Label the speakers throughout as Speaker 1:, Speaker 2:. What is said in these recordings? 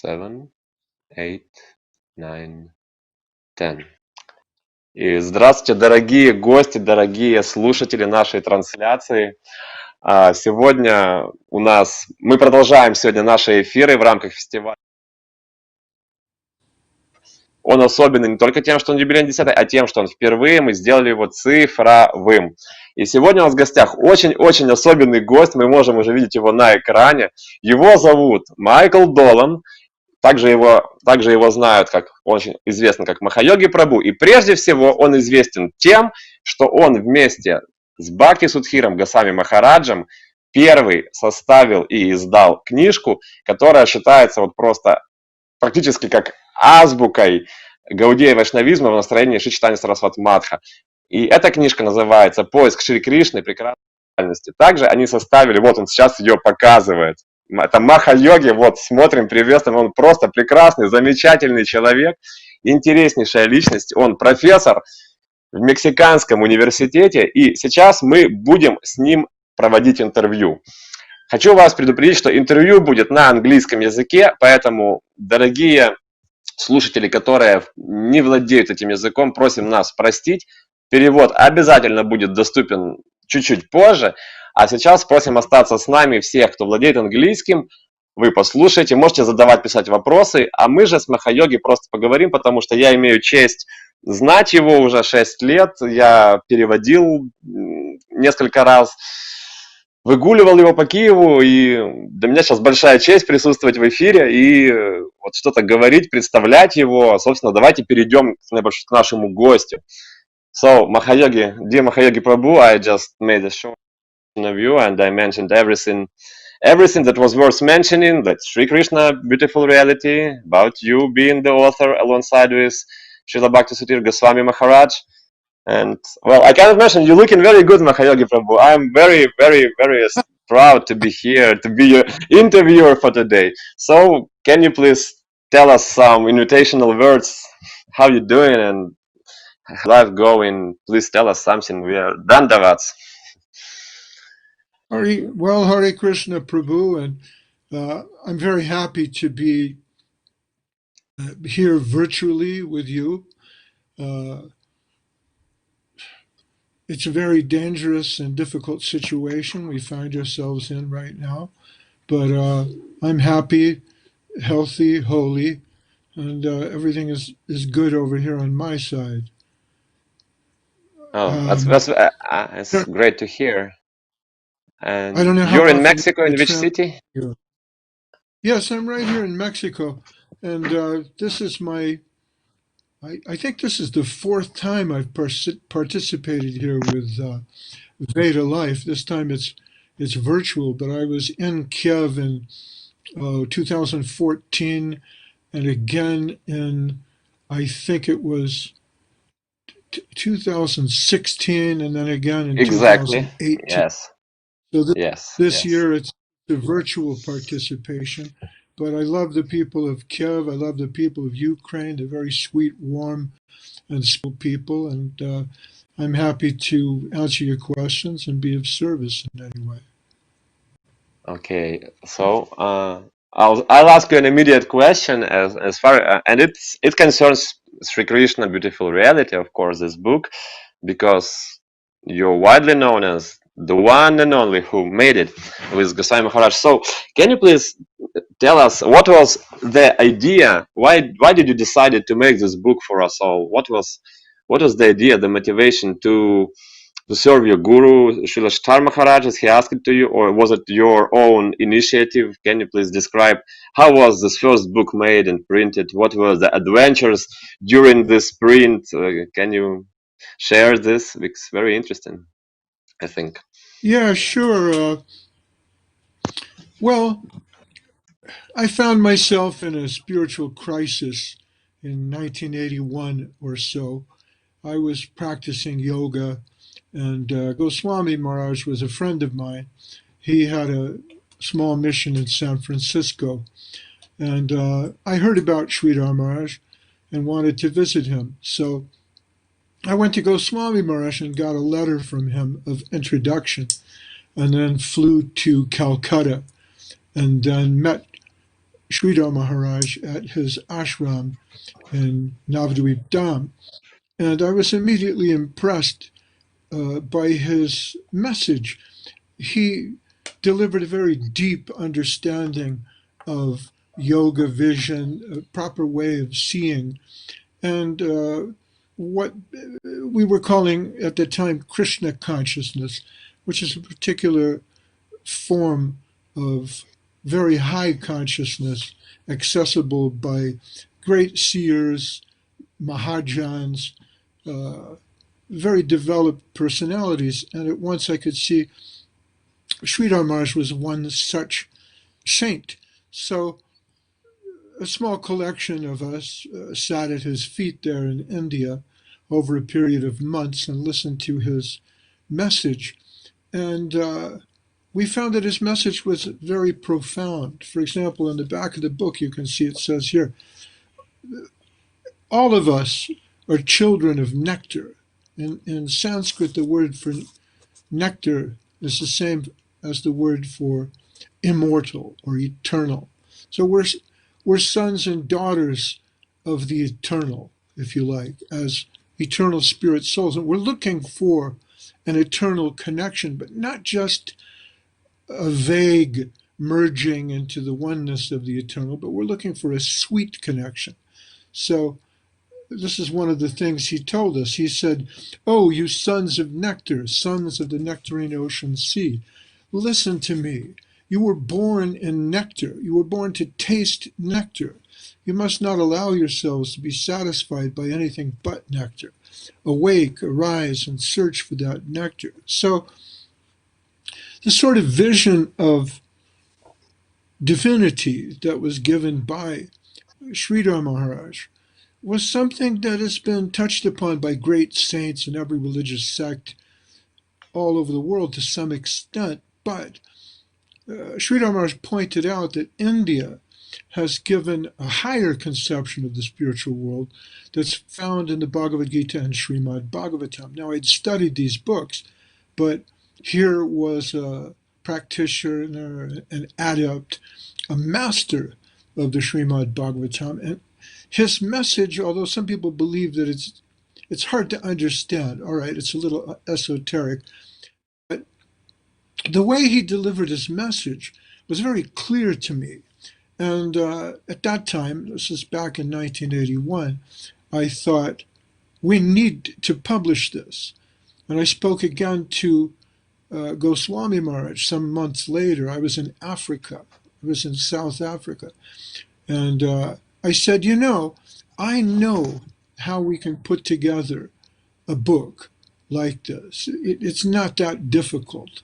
Speaker 1: 7, 8, 9, 10. И здравствуйте, дорогие гости, дорогие слушатели нашей трансляции. Сегодня мы продолжаем сегодня наши эфиры в рамках фестиваля. Он особенный не только тем, что он юбилейный 10, а тем, что он впервые мы сделали его цифровым. И сегодня у нас в гостях очень-очень особенный гость, мы можем уже видеть его на экране. Его зовут Майкл Долан. Также его знают, как очень известно, как Махайоги Прабу. И прежде всего он известен тем, что он вместе с Бхакти Судхиром Госвами Махараджем первый составил и издал книжку, которая считается вот просто практически как азбукой гаудия вайшнавизма в настроении Шри Чайтанья Сарасвати Мадха. И эта книжка называется «Поиск Шри Кришны. Прекрасной реальности». Также они составили, вот он сейчас ее показывает. Это Маха-йоги, вот смотрим, приветствуем, он просто прекрасный, замечательный человек, интереснейшая личность, он профессор в Мексиканском университете, и сейчас мы будем с ним проводить интервью. Хочу вас предупредить, что интервью будет на английском языке, поэтому, дорогие слушатели, которые не владеют этим языком, просим нас простить. Перевод обязательно будет доступен чуть-чуть позже. А сейчас просим остаться с нами всех, кто владеет английским. Вы послушайте, можете задавать, писать вопросы, а мы же с Махайоги просто поговорим, потому что я имею честь знать его уже 6 лет. Я переводил несколько раз, выгуливал его по Киеву, и для меня сейчас большая честь присутствовать в эфире и вот что-то говорить, представлять его. Собственно, давайте перейдем к нашему гостю. So, Mahayogi, dear Mahayogi Prabhu, I just made a short interview and I mentioned everything that was worth mentioning, that Sri Krishna, beautiful reality, about you being the author alongside with Srila Bhakti Sutir Goswami Maharaj. And, well, I cannot mention, you're looking very good, Mahayogi Prabhu. I'm very, very, very proud to be here, to be your interviewer for today. So, can you please tell us some invitational words, how you doing and life going? Please tell us something. We are Dandavats.
Speaker 2: Hare Krishna Prabhu, and I'm very happy to be here virtually with you. It's a very dangerous and difficult situation we find ourselves in right now, but I'm happy, healthy, holy, and everything is good over here on my side.
Speaker 1: Oh, that's great to hear. And
Speaker 2: I don't know how
Speaker 1: you're in
Speaker 2: often
Speaker 1: Mexico,
Speaker 2: I
Speaker 1: in which
Speaker 2: travel
Speaker 1: city?
Speaker 2: here. Yes, I'm right here in Mexico, and this is I think this is the fourth time I've participated here with Vedalife. This time it's virtual, but I was in Kiev in 2014, and again in I think it was 2016, and then again in
Speaker 1: Exactly.
Speaker 2: 2018.
Speaker 1: Yes.
Speaker 2: So
Speaker 1: Yes.
Speaker 2: this
Speaker 1: Yes.
Speaker 2: year it's the virtual participation, but I love the people of Kiev. I love the people of Ukraine. They're very sweet, warm, and simple people, and I'm happy to answer your questions and be of service in any way.
Speaker 1: Okay. So I'll ask you an immediate question as far and it concerns Sri Krishna Beautiful Reality, of course, this book, because you're widely known as the one and only who made it with Goswami Maharaj. So can you please tell us what was the idea? Why did you decide to make this book for us all? What was the idea, the motivation to serve your guru, Srila Shtar Maharaj, as he asked it to you, or was it your own initiative? Can you please describe how was this first book made and printed? What were the adventures during this print? Can you share this? It's very interesting, I think.
Speaker 2: Yeah, sure. Well, I found myself in a spiritual crisis in 1981 or so. I was practicing yoga, and Goswami Maharaj was a friend of mine. He had a small mission in San Francisco, and I heard about Sridhar Maharaj and wanted to visit him. So I went to Goswami Maharaj and got a letter from him of introduction, and then flew to Calcutta, and then met Sridhar Maharaj at his ashram in Navadvip Dham. And I was immediately impressed by his message. He delivered a very deep understanding of yoga vision, a proper way of seeing, and what we were calling at the time Krishna consciousness, which is a particular form of very high consciousness accessible by great seers, Mahajans, uh, very developed personalities. And at once I could see Sridhar Maharaj was one such saint. So a small collection of us sat at his feet there in India over a period of months and listened to his message. And we found that his message was very profound. For example, in the back of the book, you can see it says here, all of us are children of nectar. In Sanskrit, the word for nectar is the same as the word for immortal or eternal. So we're sons and daughters of the eternal, if you like, as eternal spirit souls. And we're looking for an eternal connection, but not just a vague merging into the oneness of the eternal, but we're looking for a sweet connection. So this is one of the things he told us. He said, "Oh, you sons of nectar, sons of the nectarine ocean sea, listen to me. You were born in nectar. You were born to taste nectar. You must not allow yourselves to be satisfied by anything but nectar. Awake, arise, and search for that nectar." So the sort of vision of divinity that was given by Sridhar Maharaj was something that has been touched upon by great saints in every religious sect all over the world to some extent. But Sridhar Maharaj pointed out that India has given a higher conception of the spiritual world that's found in the Bhagavad Gita and Srimad Bhagavatam. Now, I'd studied these books, but here was a practitioner, an adept, a master of the Srimad Bhagavatam. And his message, although some people believe that it's hard to understand, all right, it's a little esoteric, but the way he delivered his message was very clear to me. And at that time, this is back in 1981, I thought, we need to publish this. And I spoke again to Goswami Maharaj some months later. I was in Africa. I was in South Africa. And I said, I know how we can put together a book like this. It's not that difficult,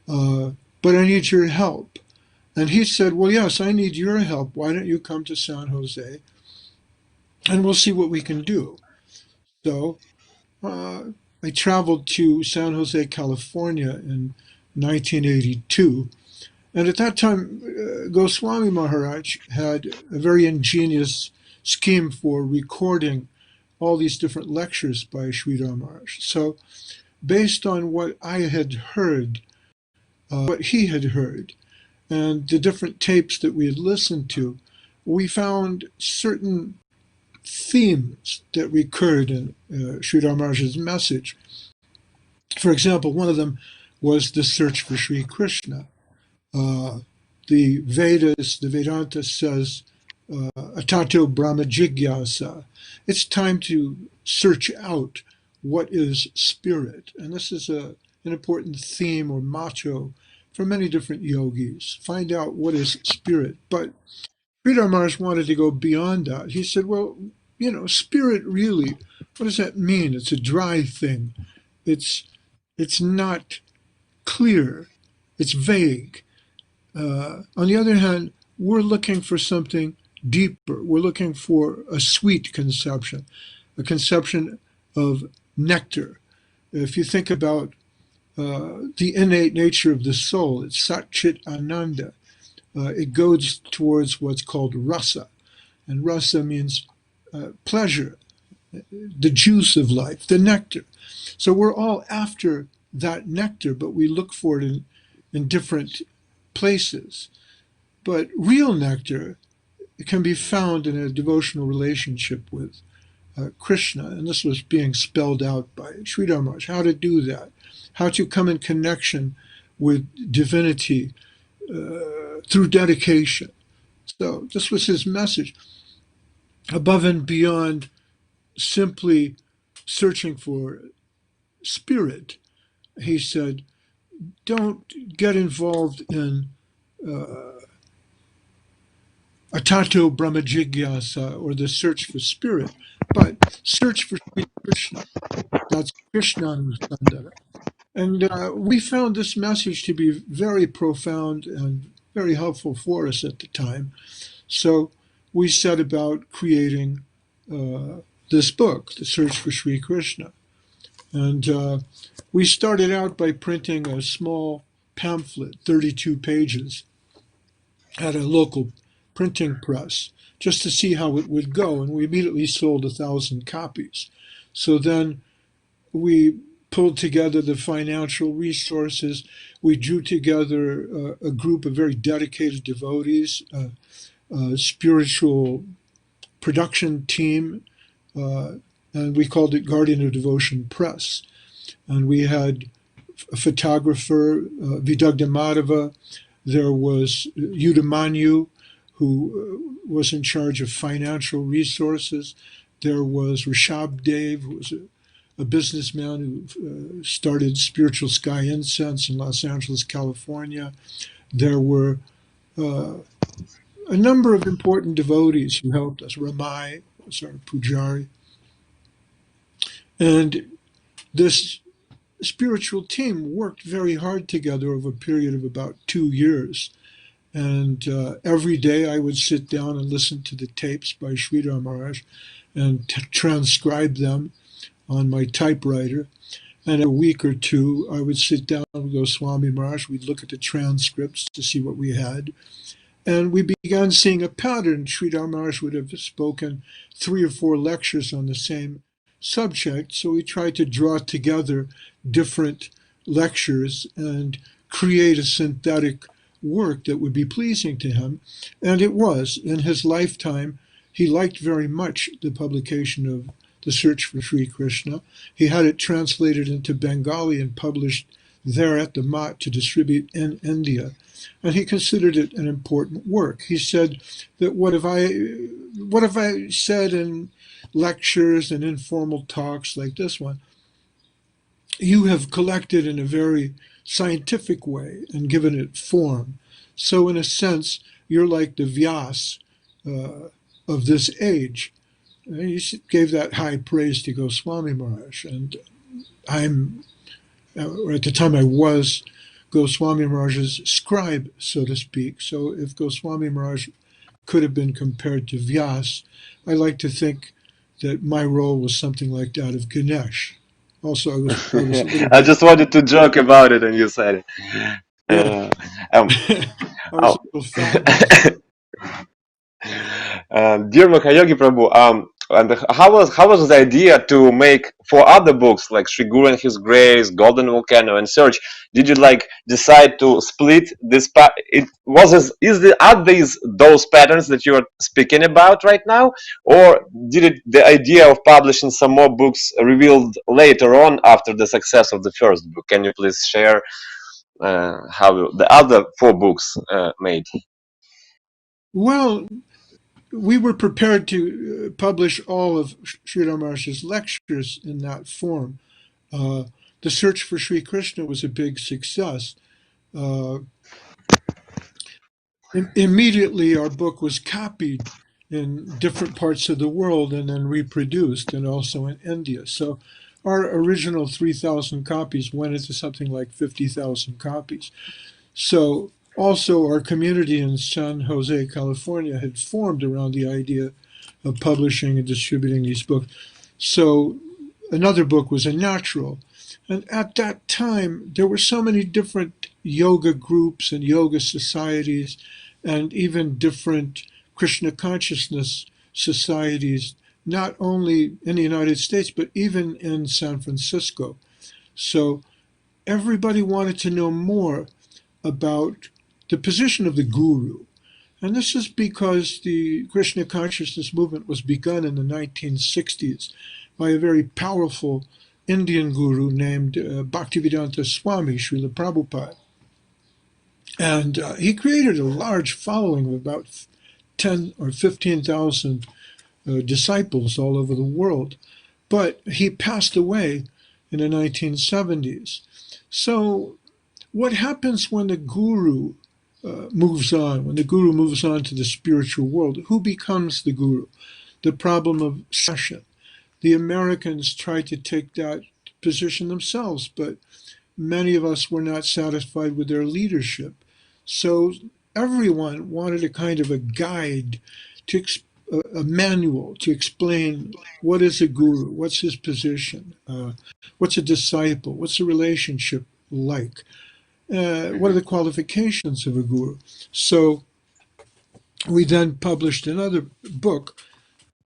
Speaker 2: but I need your help. And he said, well, yes, I need your help. Why don't you come to San Jose and we'll see what we can do. So I traveled to San Jose, California in 1982. And at that time, Goswami Maharaj had a very ingenious scheme for recording all these different lectures by Sridhar Maharaj. So based on what I had heard, what he had heard, and the different tapes that we had listened to, we found certain themes that recurred in Sridhar Maharaj's message. For example, one of them was the search for Sri Krishna. The Vedas, the Vedanta says, Atato Brahma Jigyasa. It's time to search out what is spirit. And this is an important theme or motto for many different yogis. Find out what is spirit. But Sridhar Maharaj wanted to go beyond that. He said, well, spirit really, what does that mean? It's a dry thing. It's not clear. It's vague. On the other hand, we're looking for something deeper. We're looking for a sweet conception, a conception of nectar. If you think about the innate nature of the soul, it's Satchit Ananda. It goes towards what's called rasa. And rasa means pleasure, the juice of life, the nectar. So we're all after that nectar, but we look for it in different places. But real nectar can be found in a devotional relationship with Krishna. And this was being spelled out by Sridhar Maharaj, how to do that, how to come in connection with divinity through dedication. So this was his message, above and beyond simply searching for spirit. He said, don't get involved in Atato Brahmajigyasa, or the search for spirit, but search for Sri Krishna. That's Krishna Nusandara. And we found this message to be very profound and very helpful for us at the time. So we set about creating this book, The Search for Sri Krishna. And we started out by printing a small pamphlet, 32 pages, at a local printing press, just to see how it would go. And we immediately sold 1,000 copies. So then we pulled together the financial resources. We drew together a group of very dedicated devotees, a spiritual production team, uh, and we called it Guardian of Devotion Press. And we had a photographer, Vidagda Madhava. There was Udamanyu, who was in charge of financial resources. There was Rishabh Dev, who was a businessman who started Spiritual Sky Incense in Los Angeles, California. There were a number of important devotees who helped us. Ramai was our pujari. And this spiritual team worked very hard together over a period of about 2 years. And every day I would sit down and listen to the tapes by Sridhar Maharaj and transcribe them on my typewriter. And a week or two, I would sit down with Goswami Maharaj. We'd look at the transcripts to see what we had. And we began seeing a pattern. Sridhar Maharaj would have spoken 3 or 4 lectures on the same subject. So we tried to draw together different lectures and create a synthetic work that would be pleasing to him. And it was. In his lifetime, he liked very much the publication of The Search for Sri Krishna. He had it translated into Bengali and published there at the Mat to distribute in India. And he considered it an important work. He said that what have I said in lectures and informal talks like this one? You have collected in a very scientific way and given it form. So in a sense, you're like the Vyas of this age. And he gave that high praise to Goswami Maharaj. And at the time I was Goswami Maharaj's scribe, so to speak. So if Goswami Maharaj could have been compared to Vyas, I like to think that my role was something like that of Ganesh. Also, I was a little
Speaker 1: I
Speaker 2: bit,
Speaker 1: just wanted to joke about it, and you said it.
Speaker 2: yeah,
Speaker 1: Uh, um,
Speaker 2: I was
Speaker 1: oh.
Speaker 2: a little fabulous.
Speaker 1: Dear Mahayogi Prabhu, and how was the idea to make 4 other books like Sri Guru and His Grace, Golden Volcano, and Search? Did you like decide to split this? It was are these those patterns that you are speaking about right now, or the idea of publishing some more books revealed later on after the success of the first book? Can you please share how the other 4 books made?
Speaker 2: Well, we were prepared to publish all of Sridhar Maharaj's lectures in that form. Uh, the Search for Sri Krishna was a big success. Uh, Immediately, our book was copied in different parts of the world and then reproduced, and also in India. So our original 3,000 copies went into something like 50,000 copies. So also our community in San Jose, California had formed around the idea of publishing and distributing these books. So another book was a natural. And at that time, there were so many different yoga groups and yoga societies, and even different Krishna consciousness societies, not only in the United States, but even in San Francisco. So everybody wanted to know more about the position of the guru. And this is because the Krishna consciousness movement was begun in the 1960s by a very powerful Indian guru named Bhaktivedanta Swami, Srila Prabhupada. And he created a large following of about 10 or 15,000 disciples all over the world. But he passed away in the 1970s. So, what happens when the guru moves on, when the guru moves on to the spiritual world? Who becomes the guru? The problem of succession. The Americans tried to take that position themselves, but many of us were not satisfied with their leadership. So everyone wanted a kind of a guide, to a manual to explain what is a guru, what's his position, what's a disciple, what's a relationship like, what are the qualifications of a guru. So we then published another book,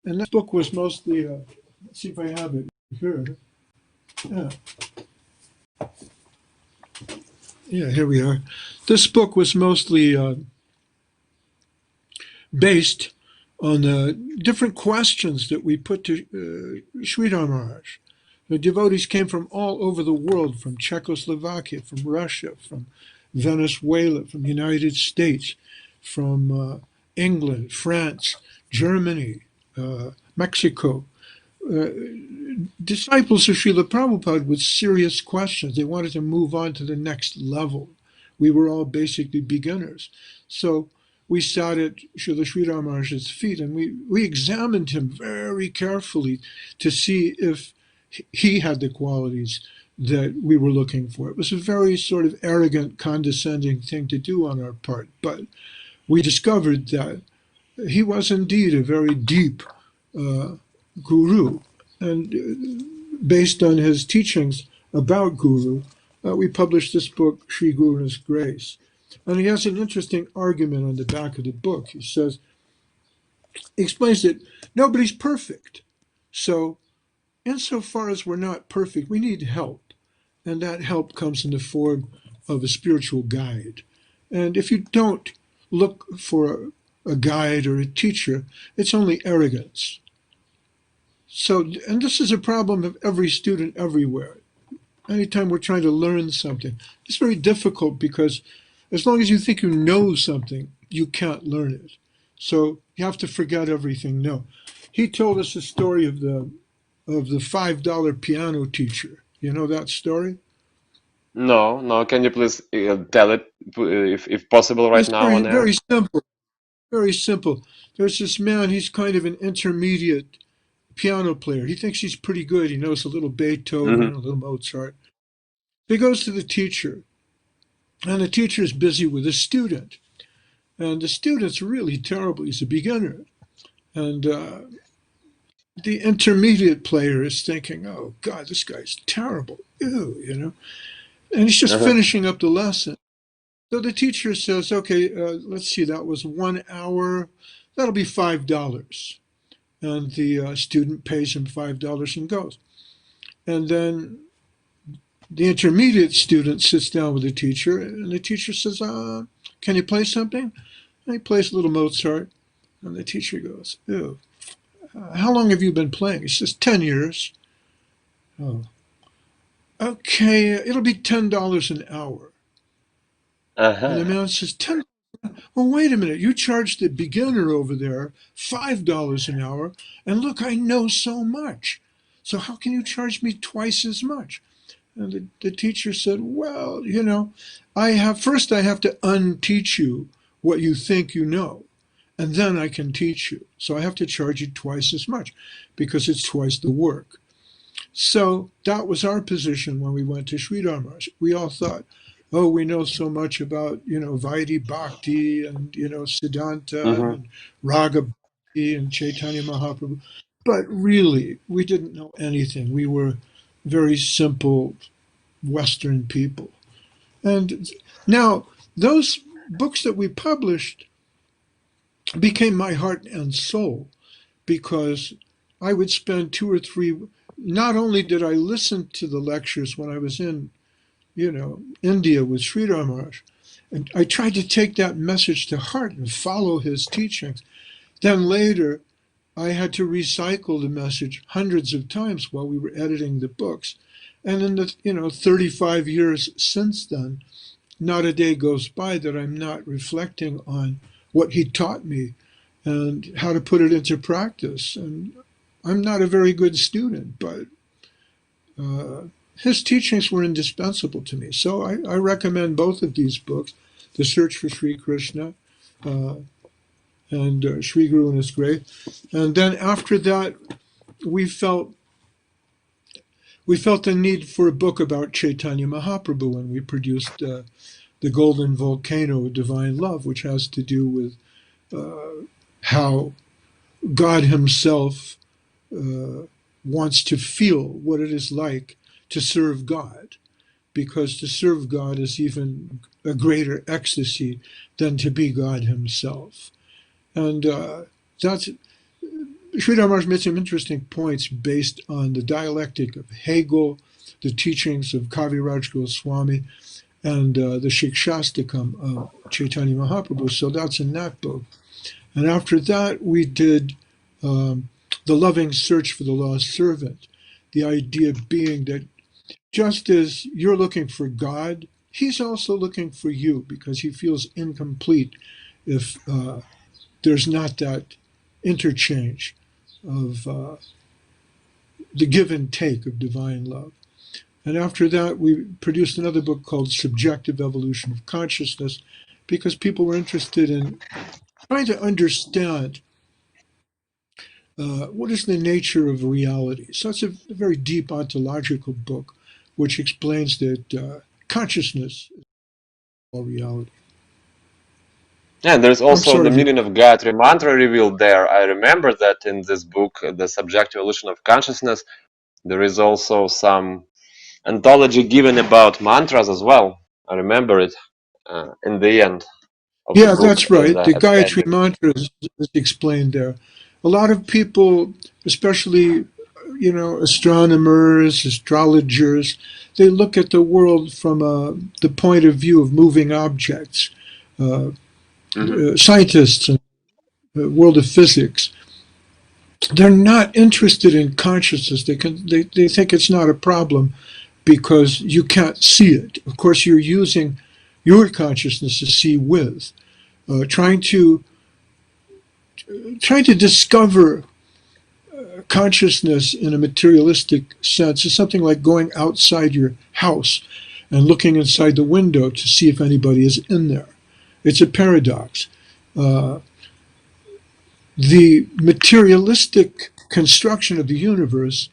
Speaker 2: and that book was mostly, let's see if I have it here. Yeah, yeah, here we are. This book was mostly based on the different questions that we put to Sridhar Maharaj. The devotees came from all over the world, from Czechoslovakia, from Russia, from Venezuela, from the United States, from England, France, Germany, Mexico. Uh, Disciples of Srila Prabhupada with serious questions. They wanted to move on to the next level. We were all basically beginners. So we sat at Srila Sridhar Maharaj's feet and we examined him very carefully to see if he had the qualities that we were looking for. It was a very sort of arrogant, condescending thing to do on our part, but we discovered that he was indeed a very deep uh, guru. And based on his teachings about guru, we published this book, Sri Guru's Grace. And he has an interesting argument on the back of the book. He says, he explains that nobody's perfect. So, insofar as we're not perfect, we need help. And that help comes in the form of a spiritual guide. And if you don't look for a guide or a teacher, it's only arrogance. So, and this is a problem of every student everywhere. Anytime we're trying to learn something, it's very difficult because as long as you think you know something, you can't learn it. So you have to forget everything. No, he told us the story of the $5 piano teacher. You know that story?
Speaker 1: No, no. Can you please tell it if possible right
Speaker 2: It's
Speaker 1: now
Speaker 2: very
Speaker 1: on air?
Speaker 2: very simple. Very simple. There's this man. He's kind of an intermediate piano player. He thinks he's pretty good. He knows a little Beethoven,
Speaker 1: Hmm.
Speaker 2: a little Mozart. He goes to the teacher, and the teacher is busy with a student. And the student's really terrible. He's a beginner. And the intermediate player is thinking, oh, God, this guy's terrible. Ew, you know. And he's just
Speaker 1: Uh-huh.
Speaker 2: finishing up the lesson. So the teacher says, okay, let's see, that was 1 hour. That'll be $5. And the student pays him $5 and goes. And then the intermediate student sits down with the teacher, and the teacher says, can you play something? And he plays a little Mozart. And the teacher goes, ew, how long have you been playing? He says, 10 years. Oh, okay, it'll be $10 an hour. And the
Speaker 1: Uh-huh.
Speaker 2: man says, 10. Well, wait a minute. You charge the beginner over there $5 an hour. And look, I know so much. So how can you charge me twice as much? And the teacher said, well, I have to unteach you what you think you know. And then I can teach you. So I have to charge you twice as much because it's twice the work. So that was our position when we went to Sridhar Maharaj. We all thought, oh, we know so much about, Vaidhi Bhakti and, Siddhanta
Speaker 1: Hmm.
Speaker 2: and Raga Bhakti and Chaitanya Mahaprabhu. But really, we didn't know anything. We were very simple Western people. And now, those books that we published became my heart and soul because I would spend 2 or 3. Not only did I listen to the lectures when I was in, India with Sridhar Maharaj, And I tried to take that message to heart and follow his teachings. Then later, I had to recycle the message hundreds of times while we were editing the books. And in the 35 years since then, not a day goes by that I'm not reflecting on what he taught me and how to put it into practice. And I'm not a very good student, but his teachings were indispensable to me. So I recommend both of these books, The Search for Sri Krishna and Sri Guru and His Grace. And then after that, we felt the need for a book about Chaitanya Mahaprabhu, and we produced The Golden Volcano of Divine Love, which has to do with how God himself wants to feel what it is like to serve God, because to serve God is even a greater ecstasy than to be God himself. And that's Sridhar Maharaj made some interesting points based on the dialectic of Hegel, the teachings of Kaviraj Goswami, and the Shikshastakam of Chaitanya Mahaprabhu. So that's in that book. And after that, we did The Loving Search for the Lost Servant. The idea being that just as you're looking for God, he's also looking for you, because he feels incomplete if there's not that interchange of the give and take of divine love. And after that, we produced another book called Subjective Evolution of Consciousness, because people were interested in trying to understand what is the nature of reality. So it's a very deep ontological book, which explains that consciousness is all reality.
Speaker 1: And there's
Speaker 2: I'm
Speaker 1: also the
Speaker 2: sorry.
Speaker 1: meaning of Gayatri Mantra revealed there. I remember that in this book, The Subjective Evolution of Consciousness, there is also some anthology given about mantras as well. I remember it in the end of the
Speaker 2: Yeah,
Speaker 1: book,
Speaker 2: that's right. The
Speaker 1: at the
Speaker 2: Gayatri
Speaker 1: ending.
Speaker 2: Mantra is explained there. A lot of people, especially astronomers, astrologers, they look at the world from the point of view of moving objects. Uh,
Speaker 1: Hmm.
Speaker 2: Scientists and the world of physics, they're not interested in consciousness. They think it's not a problem because you can't see it. Of course, you're using your consciousness to see with, trying to discover consciousness in a materialistic sense is something like going outside your house and looking inside the window to see if anybody is in there. It's a paradox. The materialistic construction of the universe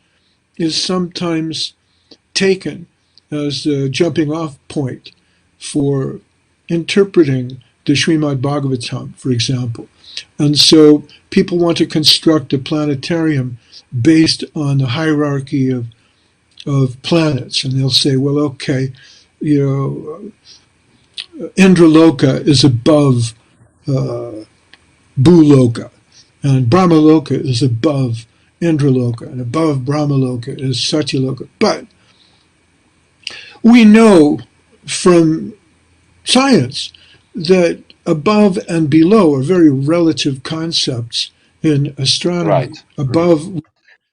Speaker 2: is sometimes taken as a jumping off point for interpreting the Srimad Bhagavatam, for example. And so people want to construct a planetarium based on the hierarchy of planets. And they'll say, well, okay, Indraloka is above Bhuloka, and Brahmaloka is above Indraloka, and above Brahmaloka is Satyaloka. But we know from science that above and below are very relative concepts in astronomy.
Speaker 1: Right.
Speaker 2: Above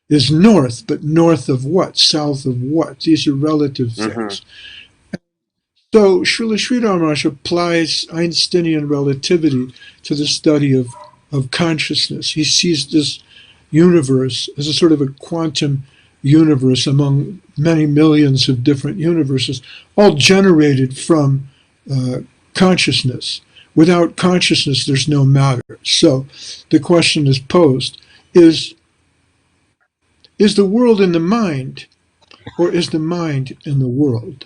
Speaker 2: is north, but north of what? South of what? These are relative
Speaker 1: Hmm.
Speaker 2: things. So Srila Sridhar Maharaj applies Einsteinian relativity to the study of consciousness. He sees this universe as a sort of a quantum universe among many millions of different universes, all generated from consciousness. Without consciousness, there's no matter. So the question is posed, is the world in the mind, or is the mind in the world?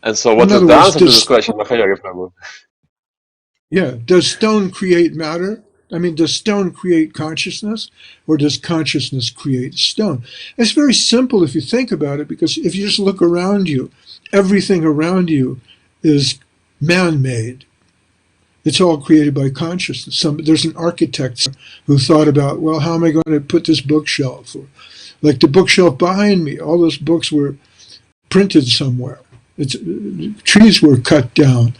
Speaker 1: And so,
Speaker 2: In
Speaker 1: what is
Speaker 2: other
Speaker 1: the
Speaker 2: words,
Speaker 1: answer to this question, Mahayogi Prabhu?
Speaker 2: does stone create matter? I mean, does stone create consciousness, or does consciousness create stone? It's very simple if you think about it, because if you just look around you, everything around you is man-made. It's all created by consciousness. There's an architect who thought about, well, how am I going to put this bookshelf? Or, like the bookshelf behind me, all those books were printed somewhere. trees were cut down.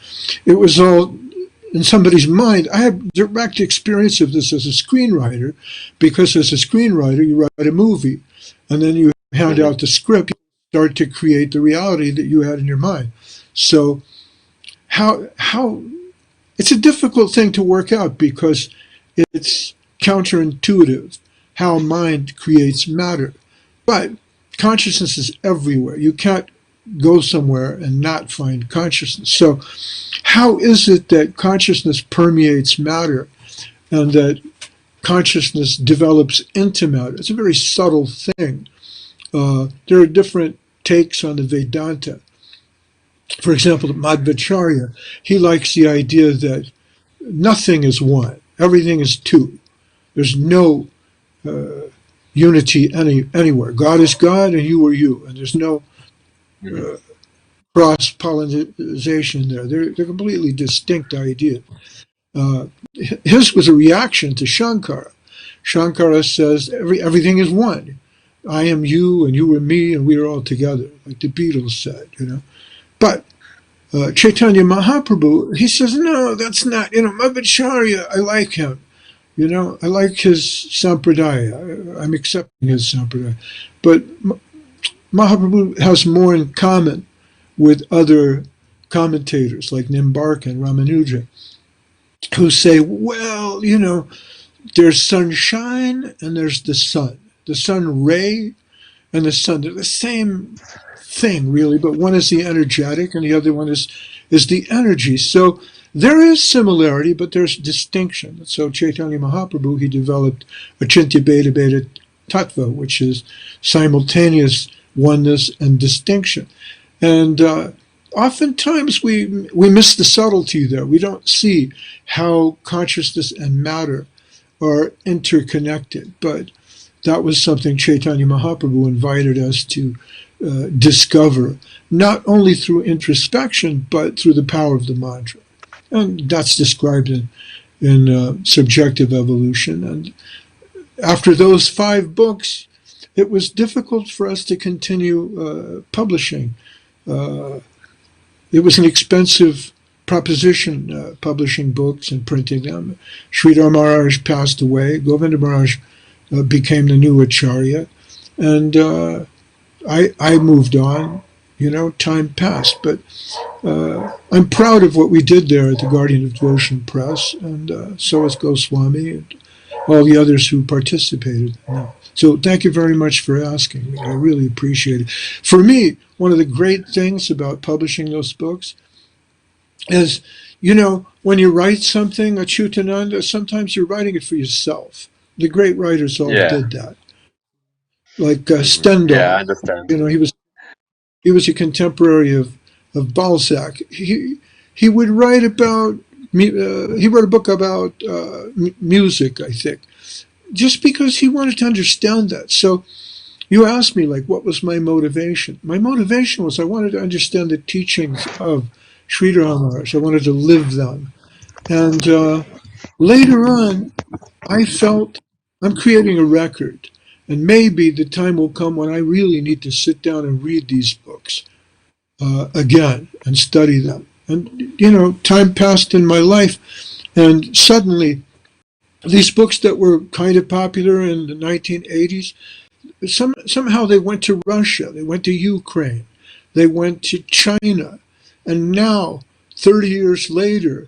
Speaker 2: It was all in somebody's mind. I have direct experience of this as a screenwriter, because as a screenwriter, you write a movie, and then you hand
Speaker 1: Mhm.
Speaker 2: out the script, you start to create the reality that you had in your mind. So how it's a difficult thing to work out, because it's counterintuitive how mind creates matter. But consciousness is everywhere. You can't go somewhere and not find consciousness. So how is it that consciousness permeates matter and that consciousness develops into matter? It's a very subtle thing. There are different takes on the Vedanta. For example, Madhvacharya, he likes the idea that nothing is one, everything is two. There's no unity anywhere. God is God and you are you, and there's no
Speaker 1: Mhm.
Speaker 2: cross pollination there. They're completely distinct ideas. Uh, his was a reaction to Shankara. Shankara says everything is one. I am you, and you are me, and we are all together, like the Beatles said, you know. But Chaitanya Mahaprabhu, he says, no, that's not, Madhvacharya, I like him. I like his sampradaya. I'm accepting his sampradaya. But Mahaprabhu has more in common with other commentators like Nimbarka and Ramanuja, who say, well, there's sunshine and there's the sun. The sun ray and the sun, they're the same thing, really, but one is the energetic and the other one is the energy. So there is similarity, but there's distinction. So Chaitanya Mahaprabhu, he developed Achintya Bheda Bheda Tattva, which is simultaneous oneness and distinction. And oftentimes we miss the subtlety there. We don't see how consciousness and matter are interconnected. But that was something Chaitanya Mahaprabhu invited us to discover, not only through introspection, but through the power of the mantra. And that's described in Subjective Evolution. And after those 5 books, it was difficult for us to continue publishing. Uh, it was an expensive proposition, publishing books and printing them. Sridhar Maharaj passed away. Govinda Maharaj became the new Acharya. And I moved on. Time passed. But I'm proud of what we did there at the Guardian of Devotion Press, and so is Goswami and all the others who participated in that. So thank you very much for asking me. I really appreciate it. For me, one of the great things about publishing those books is, when you write something, Achyutananda, sometimes you're writing it for yourself. The great writers all
Speaker 1: Yeah.
Speaker 2: did that. Like
Speaker 1: Yeah, I
Speaker 2: Stendhal,
Speaker 1: understand.
Speaker 2: he was a contemporary of Balzac. He would write about he wrote a book about music, I think, just because he wanted to understand that. So you asked me, like, what was my motivation? My motivation was I wanted to understand the teachings of Sridhar Maharaj. I wanted to live them. And later on, I felt I'm creating a record. And maybe the time will come when I really need to sit down and read these books again and study them. And, time passed in my life, and suddenly these books that were kind of popular in the 1980s, somehow they went to Russia, they went to Ukraine, they went to China, and now, 30 years later,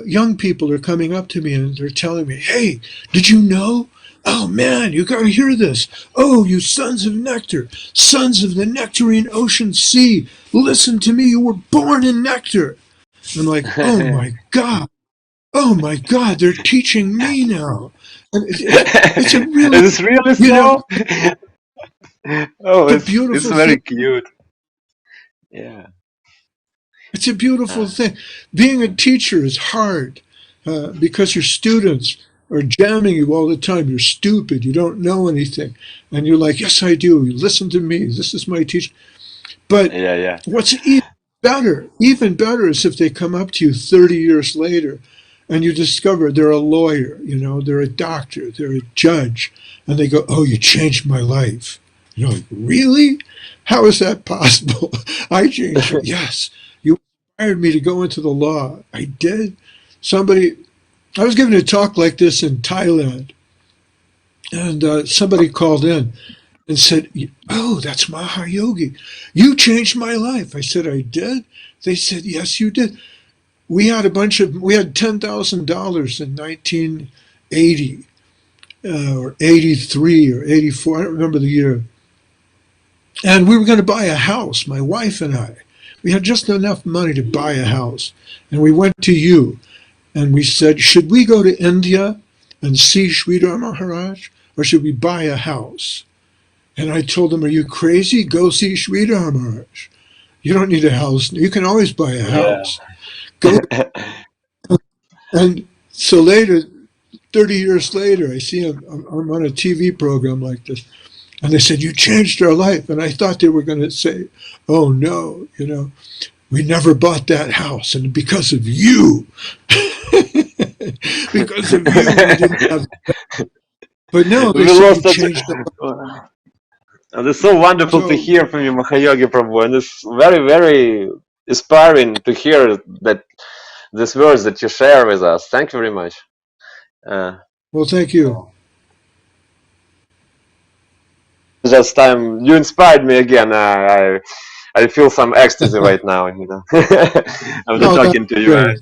Speaker 2: young people are coming up to me and they're telling me, "Hey, did you know? Oh man, you got to hear this! Oh, you sons of nectar, sons of the nectarine ocean sea, listen to me! You were born in nectar." And I'm like, "Oh my God! Oh my God! They're teaching me now." And it's a really,
Speaker 1: Is this really
Speaker 2: you know,
Speaker 1: so? Oh,
Speaker 2: it's a
Speaker 1: it's
Speaker 2: beautiful thing.
Speaker 1: very cute. Yeah.
Speaker 2: It's a beautiful
Speaker 1: Uh,
Speaker 2: thing. Being a teacher is hard because your students are jamming you all the time. You're stupid. You don't know anything. And you're like, yes, I do. You listen to me. This is my teacher. But
Speaker 1: yeah, yeah.
Speaker 2: what's even better is if they come up to you 30 years later and you discover they're a lawyer, they're a doctor, they're a judge. And they go, oh, you changed my life. You're like, really? How is that possible? I changed it. Yes. You inspired me to go into the law. I did. Somebody, I was giving a talk like this in Thailand, and somebody called in and said, "Oh, that's Mahayogi. You changed my life." I said, "I did?" They said, "Yes, you did." We had $10,000 in 1980 or 83 or 84. I don't remember the year. And we were going to buy a house, my wife and I. We had just enough money to buy a house. And we went to you and we said, should we go to India and see Sridhar Maharaj or should we buy a house? And I told them, are you crazy? Go see Sridhar Maharaj. You don't need a house. You can always buy a
Speaker 1: Yeah.
Speaker 2: house. Go. And so later, 30 years later, I see him. I'm on a TV program like this. And they said, you changed our life. And I thought they were going to say, oh no, we never bought that house. And because of you, because of you, we didn't have. But no, they
Speaker 1: We
Speaker 2: said you
Speaker 1: lost us.
Speaker 2: changed the life.
Speaker 1: And it's so wonderful to
Speaker 2: So,
Speaker 1: hear from you, Mahayogi Prabhu, and it's very, very inspiring to hear that these words that you share with us. Thank you very much. Uh,
Speaker 2: well, thank you.
Speaker 1: just you inspired me again. I feel some ecstasy right now. After
Speaker 2: Oh, that's
Speaker 1: talking to you.
Speaker 2: great.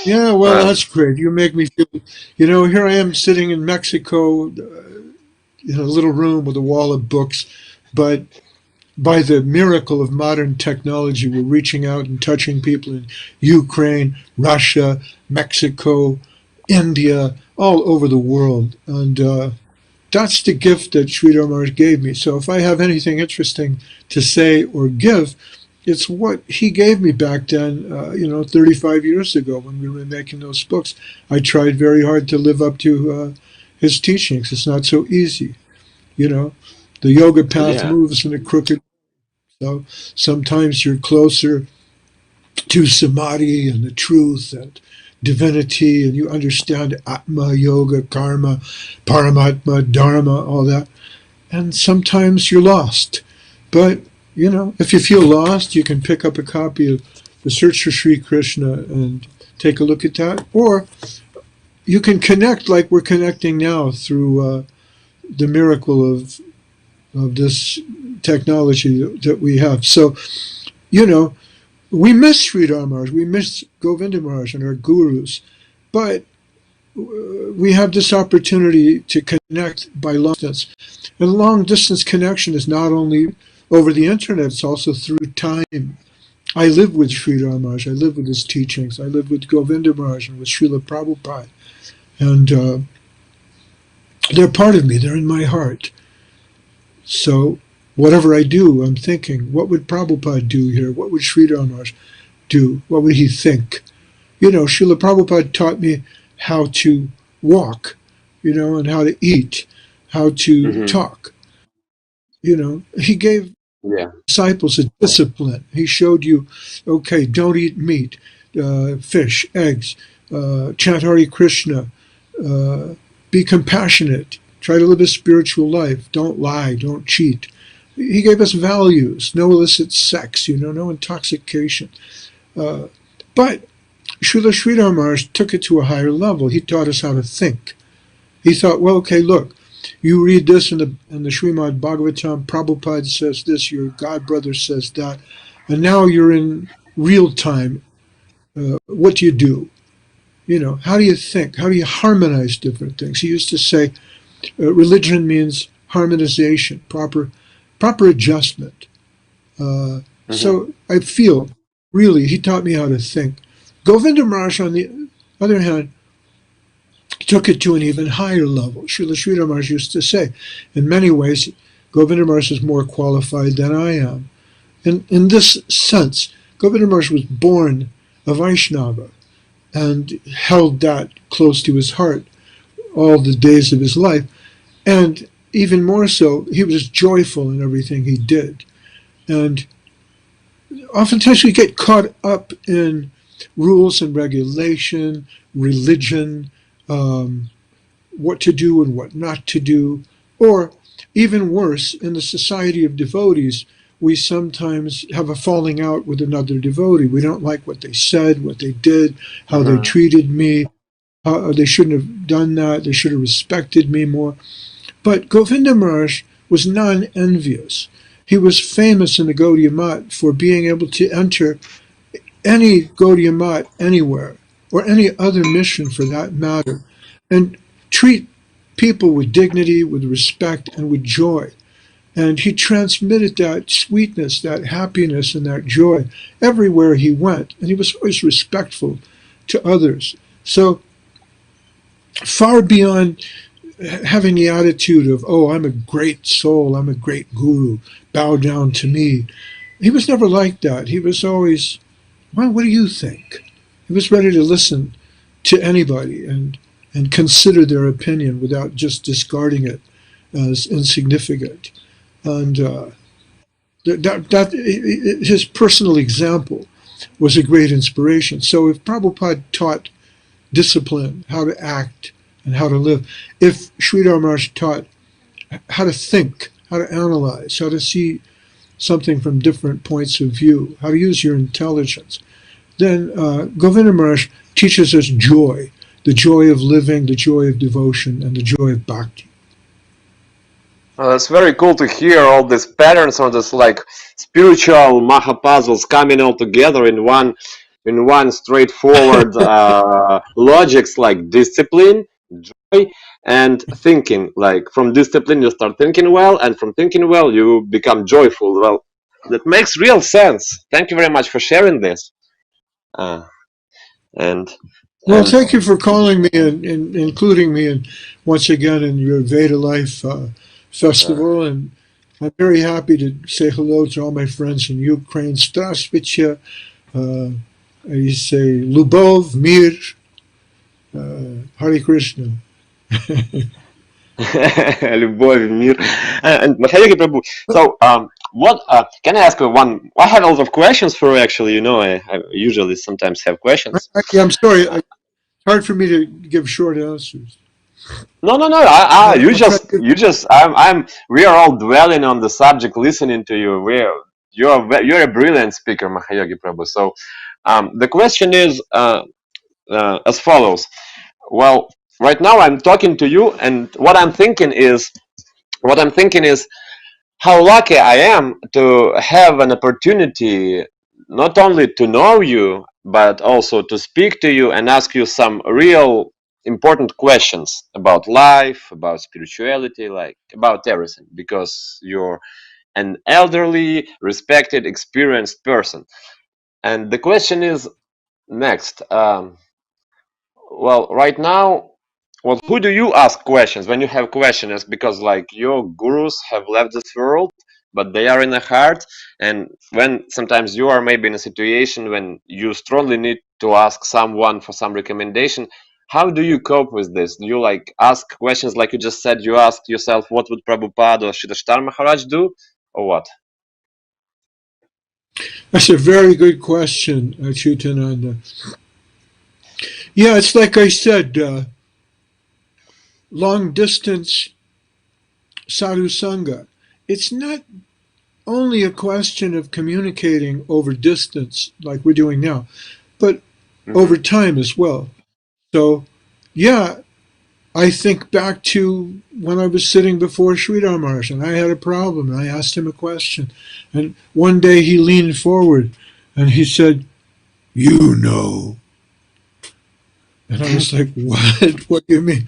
Speaker 2: Yeah, well,
Speaker 1: Uh,
Speaker 2: that's great. You make me feel, here I am sitting in Mexico in a little room with a wall of books, but by the miracle of modern technology, we're reaching out and touching people in Ukraine, Russia, Mexico, India, all over the world. And that's the gift that Sridhar Maharaj gave me. So if I have anything interesting to say or give, it's what he gave me back then, 35 years ago when we were making those books. I tried very hard to live up to his teachings. It's not so easy, you know. The yoga path
Speaker 1: yeah,
Speaker 2: moves in a crooked. So sometimes you're closer to samadhi and the truth and divinity, and you understand Atma, yoga, karma, paramatma, dharma, all that. And sometimes you're lost. But, if you feel lost, you can pick up a copy of The Search for Sri Krishna and take a look at that. Or you can connect like we're connecting now through the miracle of this technology that we have. So, we miss Sridhar Maharaj, we miss Govinda Maharaj and our gurus, but we have this opportunity to connect by long distance. And long distance connection is not only over the internet, it's also through time. I live with Sridhar Maharaj, I live with his teachings, I live with Govinda Maharaj and with Srila Prabhupada. And they're part of me, they're in my heart. So whatever I do, I'm thinking, what would Prabhupada do here? What would Sridhar Maharaj do? What would he think? Srila Prabhupada taught me how to walk, and how to eat, how to
Speaker 1: hmm,
Speaker 2: talk. He gave
Speaker 1: yeah,
Speaker 2: disciples a discipline. He showed you, okay, don't eat meat, fish, eggs, chant Hare Krishna, uh, be compassionate, try to live a spiritual life, don't lie, don't cheat. He gave us values, no illicit sex, no intoxication. Uh, but Srila Sridhar Maharaj took it to a higher level. He taught us how to think. He thought, well, okay, look, you read this in the Srimad Bhagavatam, Prabhupada says this, your God brother says that, and now you're in real time. What do you do? How do you think? How do you harmonize different things? He used to say, religion means harmonization, proper adjustment.
Speaker 1: hmm,
Speaker 2: So I feel, really, he taught me how to think. Govinda Maharaj, on the other hand, took it to an even higher level. Srila Sridhar Maharaj used to say, in many ways, Govinda Maharaj is more qualified than I am. In this sense, Govinda Maharaj was born a Vaishnava and held that close to his heart all the days of his life. And even more so, he was joyful in everything he did. And oftentimes we get caught up in rules and regulation, religion, what to do and what not to do, or even worse, in the society of devotees, we sometimes have a falling out with another devotee. We don't like what they said, what they did, how they
Speaker 1: Mhm.
Speaker 2: treated me. They shouldn't have done that. They should have respected me more. But Govinda Maharaj was non-envious. He was famous in the Gaudiya Math for being able to enter any Gaudiya Math anywhere, or any other mission for that matter, and treat people with dignity, with respect, and with joy. And he transmitted that sweetness, that happiness, and that joy everywhere he went. And he was always respectful to others. So far beyond having the attitude of, oh, I'm a great soul, I'm a great guru, bow down to me. He was never like that. He was always, well, what do you think? He was ready to listen to anybody and consider their opinion without just discarding it as insignificant. And his personal example was a great inspiration. So if Prabhupada taught discipline, how to act, and how to live, if Sridhar Maharaj taught how to think, how to analyze, how to see something from different points of view, how to use your intelligence, then Govinda Maharaj teaches us joy, the joy of living, the joy of devotion, and the joy of bhakti.
Speaker 1: Well, it's very cool to hear all these patterns or this like spiritual maha puzzles coming all together in one straightforward logics like discipline, joy, and thinking. Like from discipline you start thinking well, and from thinking well you become joyful. Well, that makes real sense. Thank you very much for sharing this. Uh, and
Speaker 2: Well,
Speaker 1: and
Speaker 2: thank you for calling me and including me in, once again in your Vedalife
Speaker 1: uh,
Speaker 2: festival. And I'm very happy to say hello to all my friends in Ukraine. Здравствуйте. You say Lubov, Mir, Hare Krishna.
Speaker 1: Любовь, мир. And Mahayogi Prabhu, so what can I ask you one? I have a lot of questions for you actually. You know, I usually sometimes have questions.
Speaker 2: I'm sorry. It's hard for me to give short answers.
Speaker 1: No, no, no.
Speaker 2: I'll try to give.
Speaker 1: We are all dwelling on the subject, listening to you. You're a brilliant speaker, Mahayogi Prabhu. So, the question is as follows. Well, right now I'm talking to you, and what I'm thinking is how lucky I am to have an opportunity not only to know you, but also to speak to you and ask you some real important questions about life, about spirituality, like about everything, because you're an elderly, respected, experienced person. And the question is next. Well, right now, well, who do you ask questions when you have questions? Because like your gurus have left this world, but they are in the heart. And when sometimes you are maybe in a situation when you strongly need to ask someone for some recommendation, how do you cope with this? Do you like ask questions like you just said? You asked yourself, what would Prabhupada or Shridhar Maharaj do, or what?
Speaker 2: That's a very good question, Chutananda. Yeah, it's like I said, long distance sadhu sangha. It's not only a question of communicating over distance like we're doing now, but over
Speaker 1: Hmm.
Speaker 2: time as well. So, yeah, I think back to when I was sitting before Sridhar Maharaj and I had a problem and I asked him a question. And one day he leaned forward and he said, "You know." And I was like, "What? What do you mean?"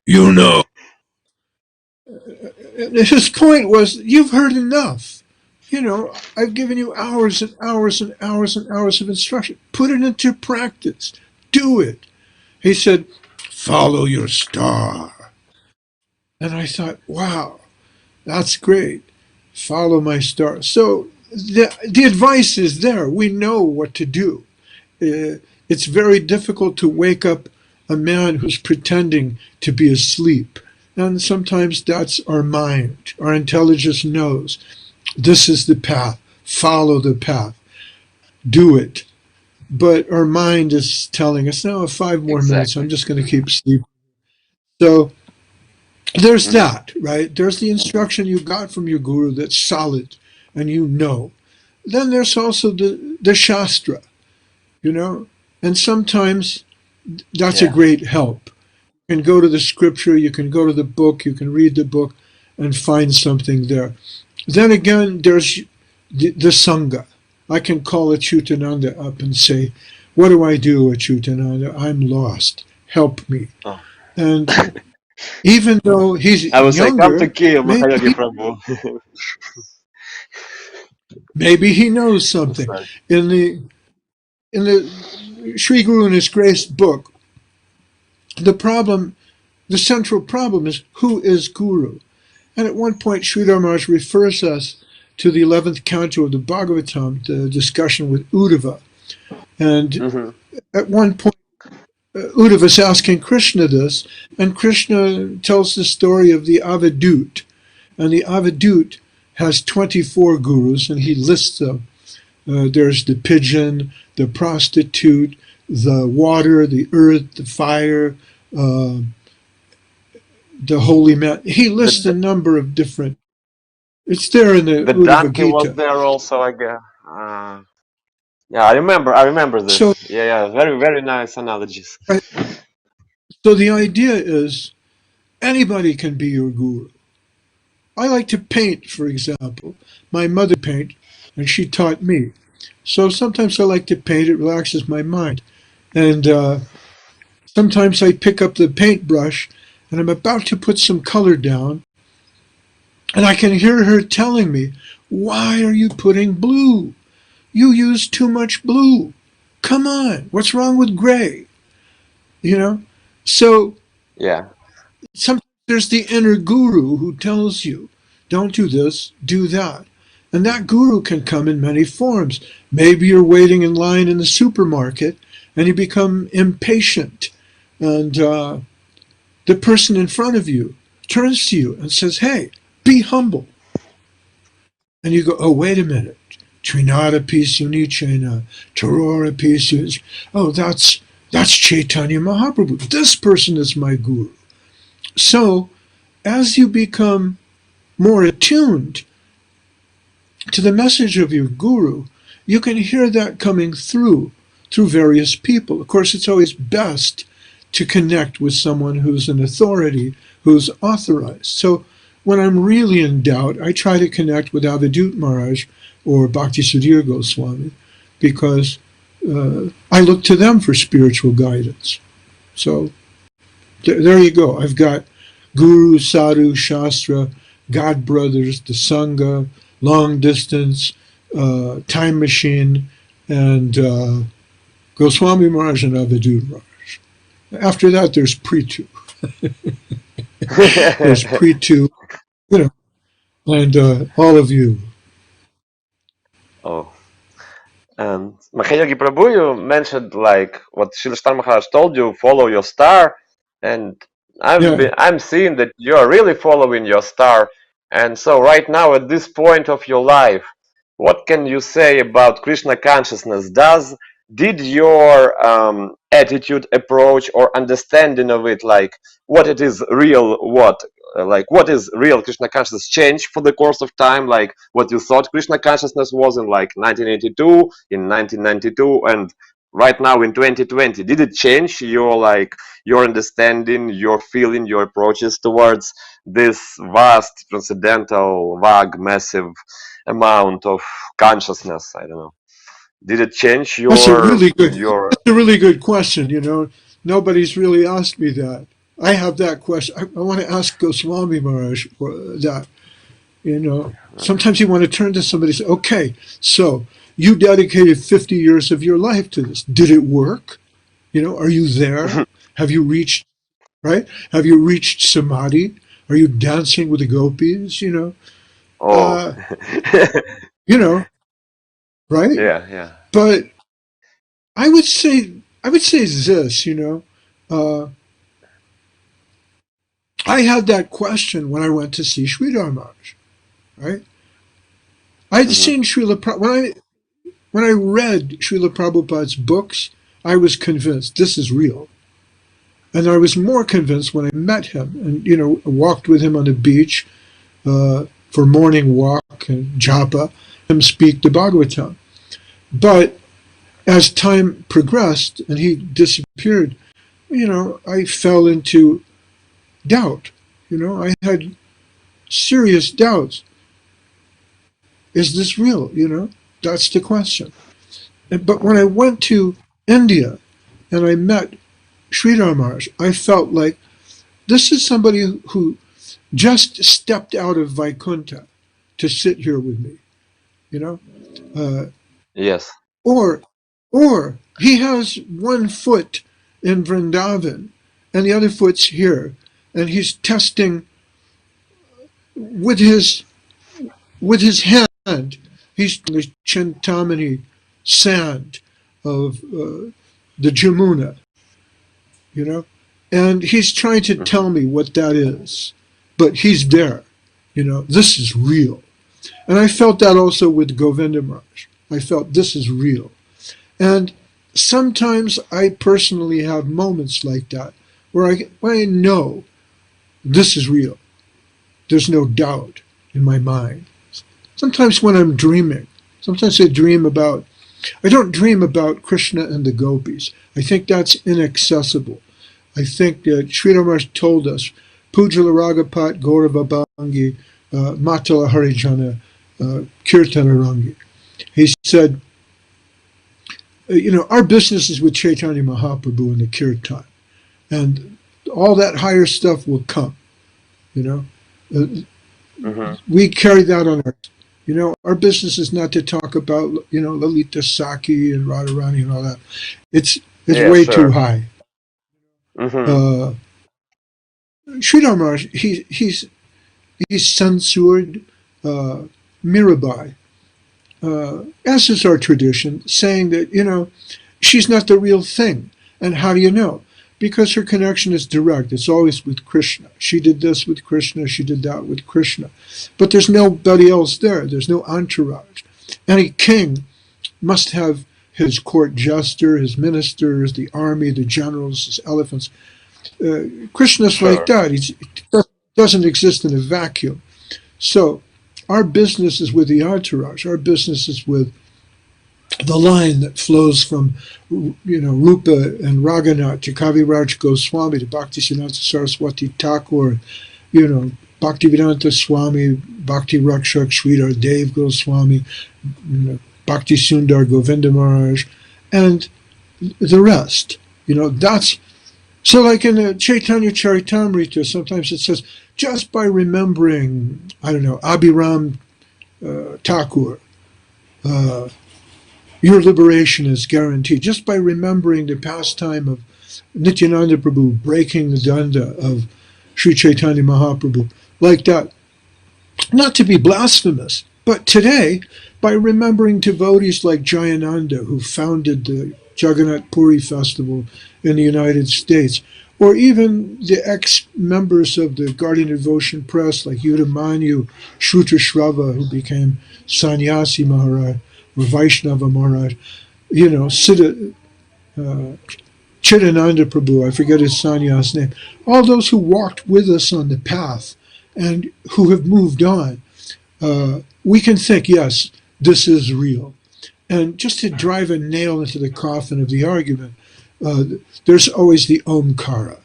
Speaker 2: "You know." And his point was, "You've heard enough. You know, I've given you hours and hours and hours and hours of instruction. Put it into practice. Do it." He said, "Follow your star." And I thought, wow, that's great. Follow my star. So the advice is there. We know what to do. It's very difficult to wake up a man who's pretending to be asleep. And sometimes that's our mind. Our intelligence knows this is the path. Follow the path. Do it. But our mind is telling us, no, 5 more minutes. I'm
Speaker 1: Exactly.
Speaker 2: just going to keep sleeping. So There's
Speaker 1: Hmm.
Speaker 2: that, right? There's the instruction you got from your guru that's solid and you know. Then there's also the Shastra, you know, and sometimes that's a
Speaker 1: Yeah.
Speaker 2: great help. You can go to the scripture, you can go to the book, you can read the book and find something there. Then again, there's the Sangha. I can call Achyutananda up and say, what do I do, Achyutananda? I'm lost. Help me.
Speaker 1: Oh.
Speaker 2: And even though he's
Speaker 1: I would say, come to
Speaker 2: younger,
Speaker 1: Kiev,
Speaker 2: maybe
Speaker 1: Mahayogi
Speaker 2: he,
Speaker 1: Prabhu.
Speaker 2: maybe he knows something.
Speaker 1: Sorry.
Speaker 2: In the Sri Guru and His Grace book, the problem, the central problem is who is Guru? And at one point, Sridhar Maharaj refers us to the 11th canto of the Bhagavatam, the discussion with Uddhava. And
Speaker 1: Hmm.
Speaker 2: at one point, Uddhava is asking Krishna this, and Krishna tells the story of the Avadut. And the Avadut has 24 gurus, and he lists them. There's the pigeon, the prostitute, the water, the earth, the fire, uh, the holy man. He lists a
Speaker 1: The
Speaker 2: number of different. It's there in the
Speaker 1: the
Speaker 2: Uddhava
Speaker 1: donkey was
Speaker 2: Gita.
Speaker 1: there also, I guess. Yeah, I remember. I remember this.
Speaker 2: So,
Speaker 1: Yeah, yeah, very, very nice analogies.
Speaker 2: right, so the idea is anybody can be your guru. I like to paint, for example. My mother paint, and she taught me. So sometimes I like to paint. It relaxes my mind. And sometimes I pick up the paintbrush, and I'm about to put some color down, and I can hear her telling me, "Why are you putting blue? You use too much blue. Come on, what's wrong with gray?" You know? So
Speaker 1: Yeah.
Speaker 2: sometimes there's the inner guru who tells you, don't do this, do that. And that guru can come in many forms. Maybe you're waiting in line in the supermarket and you become impatient. And the person in front of you turns to you and says, hey, be humble. And you go, oh, wait a minute. Trinada Pisu Nichena, Tarora Pisu. Oh, that's Chaitanya Mahaprabhu. This person is my guru. So as you become more attuned to the message of your guru, you can hear that coming through various people. Of course, it's always best to connect with someone who's an authority, who's authorized. So when I'm really in doubt, I try to connect with Avadut Maharaj or Bhakti Sudhir Goswami because I look to them for spiritual guidance. So there you go. I've got Guru, Sadhu, Shastra, God Brothers, the Sangha, Long Distance, Time Machine, and Goswami Maharaj and Avadut Maharaj. After that, there's Pritu. There's Pritu, you know, and all of you.
Speaker 1: Oh. And Mahayogi Prabhu, you mentioned like what Srila Maharaj told you, follow your star. And
Speaker 2: Yeah.
Speaker 1: I'm seeing that you're really following your star. And so right now at this point of your life, what can you say about Krishna consciousness? Did your attitude, approach, or understanding of it, like what it is real, like what is real Krishna consciousness, change for the course of time? Like what you thought Krishna consciousness was in like 1982, in 1992, and right now in 2020? Did it change your like your understanding, your feeling, your approaches towards this vast, transcendental, vague, massive amount of consciousness? I don't know. Did it change
Speaker 2: That's a really good.
Speaker 1: your?
Speaker 2: That's a really good question. You know, nobody's really asked me that. I have that question. I want to ask Goswami Maharaj for that. You know, sometimes you want to turn to somebody and say, okay, so you dedicated 50 years of your life to this. Did it work? You know, are you there? Have you reached, right? Have you reached samadhi? Are you dancing with the gopis?
Speaker 1: Oh.
Speaker 2: Uh, you know, right?
Speaker 1: Yeah, yeah.
Speaker 2: But I would say this, uh, I had that question when I went to see Sridhar Maharaj, right? I'd
Speaker 1: Hmm.
Speaker 2: seen when I read Srila Prabhupada's books, I was convinced this is real. And I was more convinced when I met him and, walked with him on the beach for morning walk and japa, him speak the Bhagavatam. But as time progressed and he disappeared, I fell into doubt. I had serious doubts. Is this real? That's the question. But when I went to India and I met Sridhar Maharaj, I felt like this is somebody who just stepped out of Vaikuntha to sit here with me, you know, uh,
Speaker 1: Yes.
Speaker 2: or or he has one foot in Vrindavan and the other foot's here, and he's testing with his hand. He's the Chintamani sand of the Jamuna, you know, and he's trying to tell me what that is, but he's there, This is real, and I felt that also with Govinda Maharaj. I felt this is real, and sometimes I personally have moments like that where I know this is real. There's no doubt in my mind. Sometimes when I'm dreaming, sometimes I don't dream about Krishna and the gopis. I think that's inaccessible. I think that Sri Maharaj told us, Pujala Ragapat Gaurava Bangi Matala Harijana Kirtana Rangi. He said, our business is with Chaitanya Mahaprabhu and the Kirtan, and all that higher stuff will come. We carry that on our business is not to talk about Lalita Saki and Radharani and all that. It's
Speaker 1: Yeah,
Speaker 2: way
Speaker 1: sure.
Speaker 2: too high.
Speaker 1: Mm-hmm.
Speaker 2: Sridhar Maharaj, he's censored Mirabai, as is our tradition, saying that she's not the real thing. And how do you know? Because her connection is direct. It's always with Krishna. She did this with Krishna. She did that with Krishna. But there's nobody else there. There's no entourage. Any king must have his court jester, his ministers, the army, the generals, his elephants. Krishna's
Speaker 1: Sure.
Speaker 2: like that. He doesn't exist in a vacuum. So our business is with the entourage. Our business is with the line that flows from, Rupa and Raghunath to Kaviraj Goswami to Bhaktisiddhanta Saraswati Thakur, Bhaktivedanta Swami, Bhakti Rakshak Sridhar Dev Goswami, Bhakti Sundar Govinda Maharaj, and the rest. That's so. Like in the Chaitanya Charitamrita, sometimes it says just by remembering, Abhiram Thakur. Your liberation is guaranteed just by remembering the pastime of Nityananda Prabhu breaking the danda of Sri Chaitanya Mahaprabhu, like that. Not to be blasphemous, but today, by remembering devotees like Jayananda, who founded the Jagannath Puri Festival in the United States, or even the ex-members of the Guardian Devotion Press like Yudamanyu Shruta Shrava, who became Sannyasi Maharaj, or Vaishnava Maharaj, Chidananda Prabhu, I forget his sannyas name, all those who walked with us on the path and who have moved on, we can think, yes, this is real. And just to drive a nail into the coffin of the argument, there's always the Omkara,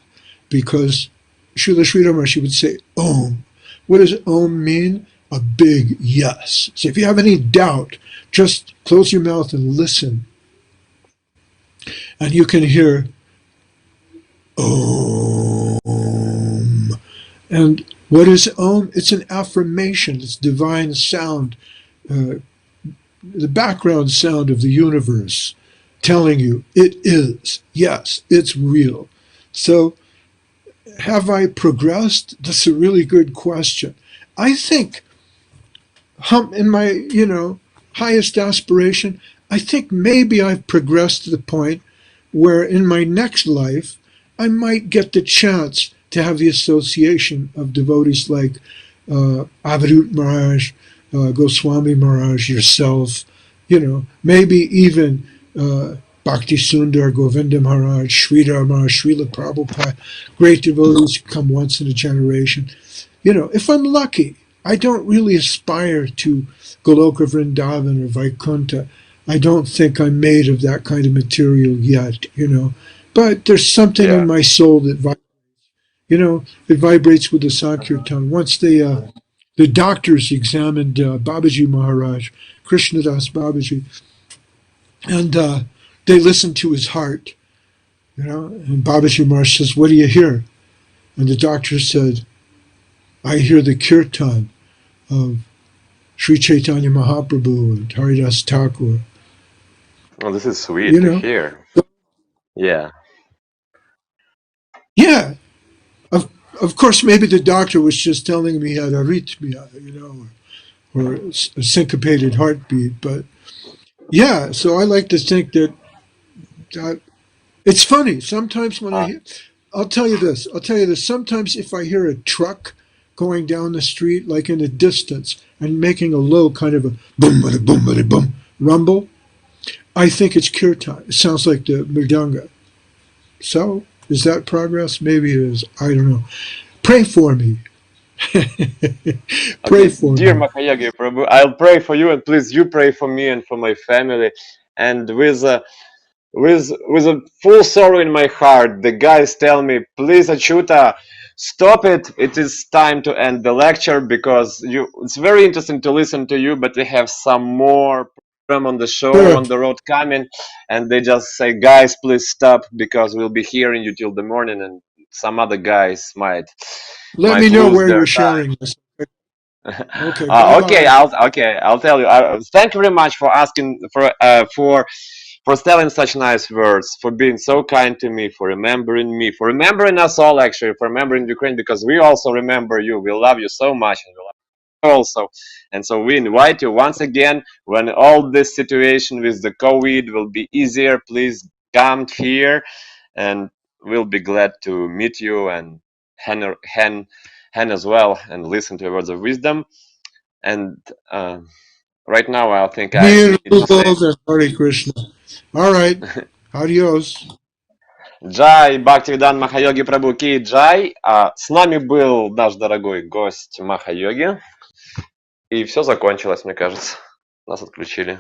Speaker 2: because Srila Sridhar Maharaj would say Om. What does Om mean? A big yes. So if you have any doubt, just close your mouth and listen. And you can hear Om. And what is Om? It's an affirmation. It's divine sound, the background sound of the universe telling you it is. Yes, it's real. So have I progressed? That's a really good question. I think in my, highest aspiration, I think maybe I've progressed to the point where in my next life, I might get the chance to have the association of devotees like Avadut Maharaj, Goswami Maharaj, yourself, maybe even Bhakti Sundar, Govinda Maharaj, Sridhar Maharaj, Srila Prabhupada, great devotees come once in a generation. If I'm lucky, I don't really aspire to Goloka Vrindavan or Vaikuntha. I don't think I'm made of that kind of material yet. But there's something in
Speaker 1: Yeah.
Speaker 2: my soul it vibrates with the Sankirtan. Once the doctors examined Babaji Maharaj, Krishnadas Babaji, and they listened to his heart. And Babaji Maharaj says, "What do you hear?" And the doctor said, "I hear the kirtan of Sri Chaitanya Mahaprabhu and Haridas Thakur."
Speaker 1: Oh, this is sweet
Speaker 2: You
Speaker 1: to
Speaker 2: know,
Speaker 1: hear. Yeah.
Speaker 2: yeah. Of course, maybe the doctor was just telling me he had arrhythmia, or a syncopated heartbeat. But yeah, so I like to think that it's funny. Sometimes when I
Speaker 1: Uh,
Speaker 2: hear, I'll tell you this. I'll tell you this. Sometimes if I hear a truck going down the street, like in the distance, and making a low kind of a boom, bada, boom, bada, boom rumble, I think it's kirtan. It sounds like the mridanga. So is that progress? Maybe it is. I don't know. Pray for me. Pray
Speaker 1: okay,
Speaker 2: for
Speaker 1: dear
Speaker 2: me.
Speaker 1: Mahayagi Prabhu, I'll pray for you, and please you pray for me and for my family. And with a full sorrow in my heart, the guys tell me, please, Achyuta, stop it. It is time to end the lecture because it's very interesting to listen to you, but we have some more program on the show
Speaker 2: Sure.
Speaker 1: on the road coming, and they just say, guys, please stop because we'll be hearing you till the morning, and some other guys might
Speaker 2: Let me
Speaker 1: might
Speaker 2: know
Speaker 1: lose
Speaker 2: where
Speaker 1: their
Speaker 2: you're
Speaker 1: time.
Speaker 2: sharing this. Okay. Bye
Speaker 1: Okay,
Speaker 2: bye.
Speaker 1: I'll tell you. Thank you very much for asking for telling such nice words, for being so kind to me, for remembering us all, actually, for remembering Ukraine, because we also remember you. We love you so much, and we love you also. And so we invite you once again when all this situation with the COVID will be easier. Please come here, and we'll be glad to meet you and Hen as well, and listen to your words of wisdom. And right now, I think I
Speaker 2: Near
Speaker 1: need to say
Speaker 2: and Hare Krishna. All right. Adios.
Speaker 1: Джай, Бхактивидан Махайоги Прабhu Ки Джай. С нами был наш дорогой гость Махайоги. И все закончилось, мне кажется. Нас отключили.